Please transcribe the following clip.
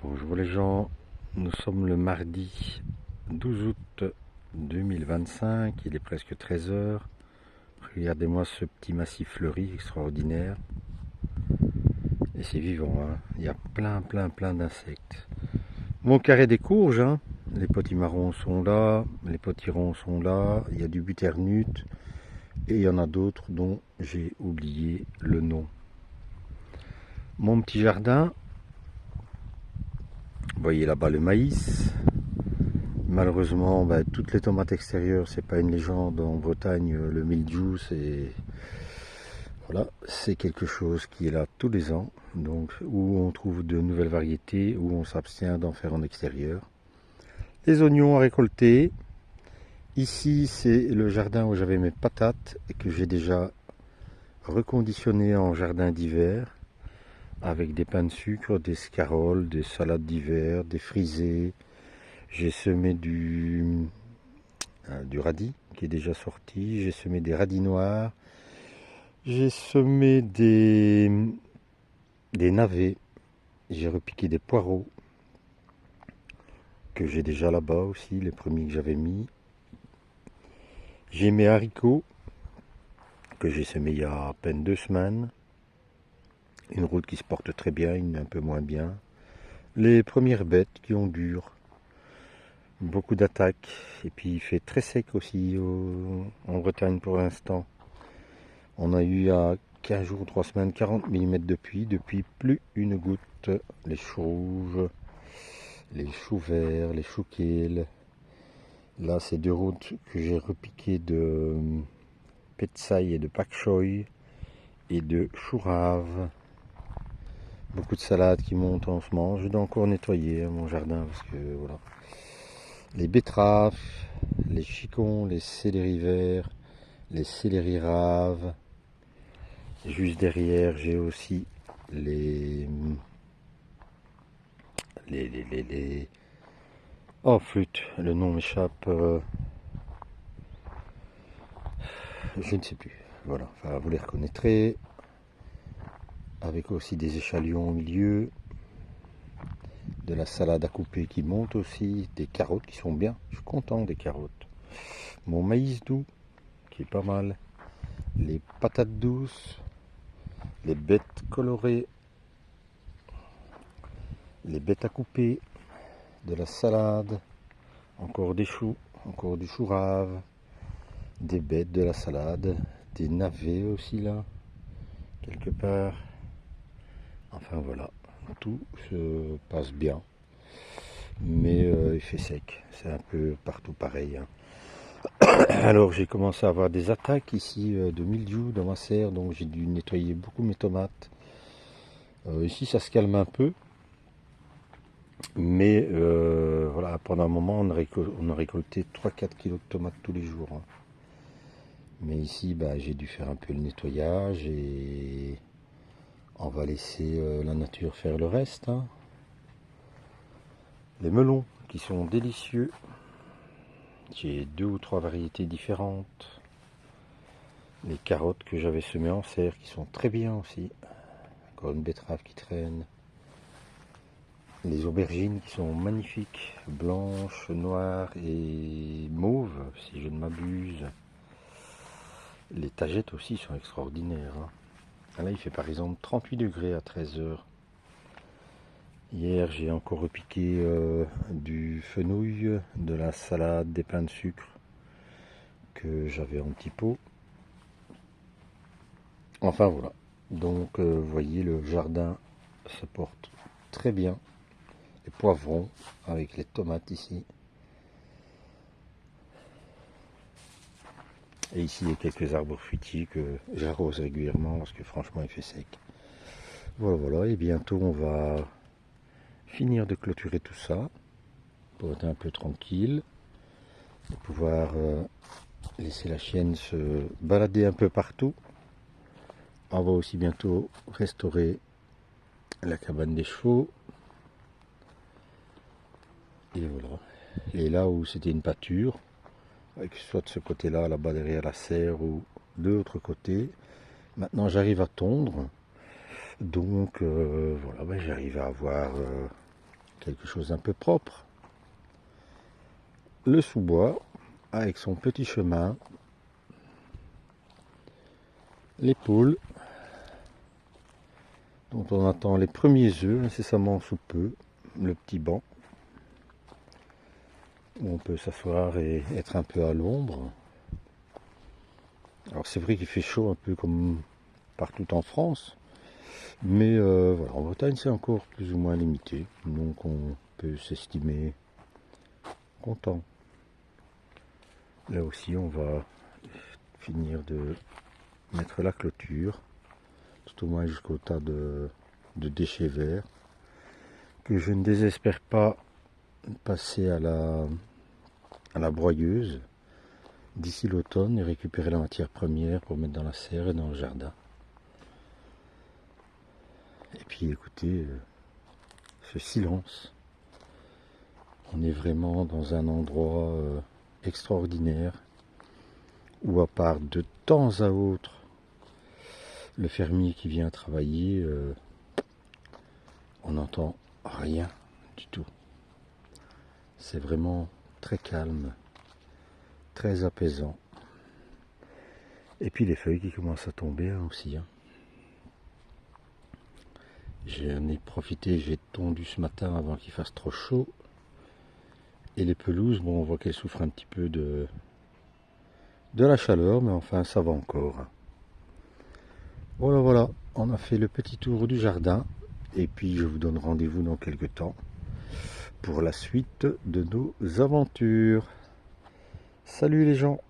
Bonjour les gens, nous sommes le mardi 12 août 2025, il est presque 13 heures. Regardez-moi ce petit massif fleuri extraordinaire. Et c'est vivant, hein. Il y a plein d'insectes. Mon carré des courges, hein. Les potimarrons sont là, les potirons sont là, il y a du butternut et il y en a d'autres dont j'ai oublié le nom. Mon petit jardin, vous voyez là-bas le maïs. Malheureusement, toutes les tomates extérieures, c'est pas une légende. En Bretagne, le mildiou, c'est quelque chose qui est là tous les ans. Donc, où on trouve de nouvelles variétés, où on s'abstient d'en faire en extérieur. Les oignons à récolter. Ici, c'est le jardin où j'avais mes patates et que j'ai déjà reconditionné en jardin d'hiver avec des pains de sucre, des scaroles, des salades d'hiver, des frisées. J'ai semé du radis qui est déjà sorti, j'ai semé des radis noirs, j'ai semé des navets, j'ai repiqué des poireaux que j'ai déjà là-bas aussi, les premiers que j'avais mis. J'ai mes haricots que j'ai semés il y a à peine 2 semaines. Une route qui se porte très bien, une un peu moins bien. Les premières bêtes qui ont dur. Beaucoup d'attaques. Et puis il fait très sec aussi en Bretagne pour l'instant. On a eu à 15 jours, 3 semaines, 40 mm de pluie. Depuis, plus une goutte. Les choux rouges, les choux verts, les choux kale. Là, c'est 2 routes que j'ai repiquées de petsai et de pak choy et de choux rave. Beaucoup de salades qui montent en ce moment. Je dois encore nettoyer mon jardin parce que voilà. Les betteraves, les chicons, les céleri verts, les céleri raves. Juste derrière, j'ai aussi les oh flûte, le nom m'échappe. Je ne sais plus. Voilà, enfin, vous les reconnaîtrez. Avec aussi des échalions au milieu. De la salade à couper qui monte aussi. Des carottes qui sont bien. Je suis content des carottes. Mon maïs doux qui est pas mal. Les patates douces. Les bêtes colorées. Les bêtes à couper. De la salade. Encore des choux. Encore du chou rave. Des bêtes, de la salade. Des navets aussi là. Quelque part. Enfin voilà. Tout se passe bien. Mais il fait sec. C'est un peu partout pareil, hein. Alors j'ai commencé à avoir des attaques ici de mildiou dans ma serre, donc j'ai dû nettoyer beaucoup mes tomates. Ici ça se calme un peu, mais voilà, pendant un moment on a récolté 3-4 kilos de tomates tous les jours, hein. Mais ici j'ai dû faire un peu le nettoyage et on va laisser la nature faire le reste, hein. Les melons qui sont délicieux. J'ai 2 ou 3 variétés différentes. Les carottes que j'avais semées en serre qui sont très bien aussi. Encore une betterave qui traîne. Les aubergines qui sont magnifiques. Blanches, noires et mauves si je ne m'abuse. Les tagettes aussi sont extraordinaires, hein. Là il fait par exemple 38 degrés à 13 heures. Hier j'ai encore repiqué du fenouil, de la salade, des pains de sucre que j'avais en petit pot. Enfin voilà, donc vous voyez le jardin se porte très bien. Les poivrons avec les tomates ici. Et ici il y a quelques arbres fruitiers que j'arrose régulièrement parce que franchement il fait sec. Voilà, et bientôt on va finir de clôturer tout ça pour être un peu tranquille, et pouvoir laisser la chienne se balader un peu partout. On va aussi bientôt restaurer la cabane des chevaux. Et voilà. Et là où c'était une pâture, que ce soit de ce côté-là, là-bas derrière la serre ou de l'autre côté, maintenant j'arrive à tondre. Donc voilà, j'arrive à avoir quelque chose d'un peu propre. Le sous-bois, avec son petit chemin, les poules, dont on attend les premiers œufs incessamment sous peu, le petit banc, où on peut s'asseoir et être un peu à l'ombre. Alors c'est vrai qu'il fait chaud un peu comme partout en France, mais voilà, en Bretagne c'est encore plus ou moins limité, donc on peut s'estimer content. Là aussi on va finir de mettre la clôture, tout au moins jusqu'au tas de déchets verts, que je ne désespère pas passer à la broyeuse d'ici l'automne et récupérer la matière première pour mettre dans la serre et dans le jardin. Et puis écoutez, ce silence, on est vraiment dans un endroit extraordinaire où, à part de temps à autre le fermier qui vient travailler, on n'entend rien du tout. C'est vraiment très calme, très apaisant. Et puis les feuilles qui commencent à tomber aussi. J'en ai profité, j'ai tondu ce matin avant qu'il fasse trop chaud. Et les pelouses, bon, on voit qu'elles souffrent un petit peu de la chaleur, mais enfin ça va encore. Voilà, voilà, on a fait le petit tour du jardin. Et puis je vous donne rendez-vous dans quelques temps pour la suite de nos aventures. Salut les gens!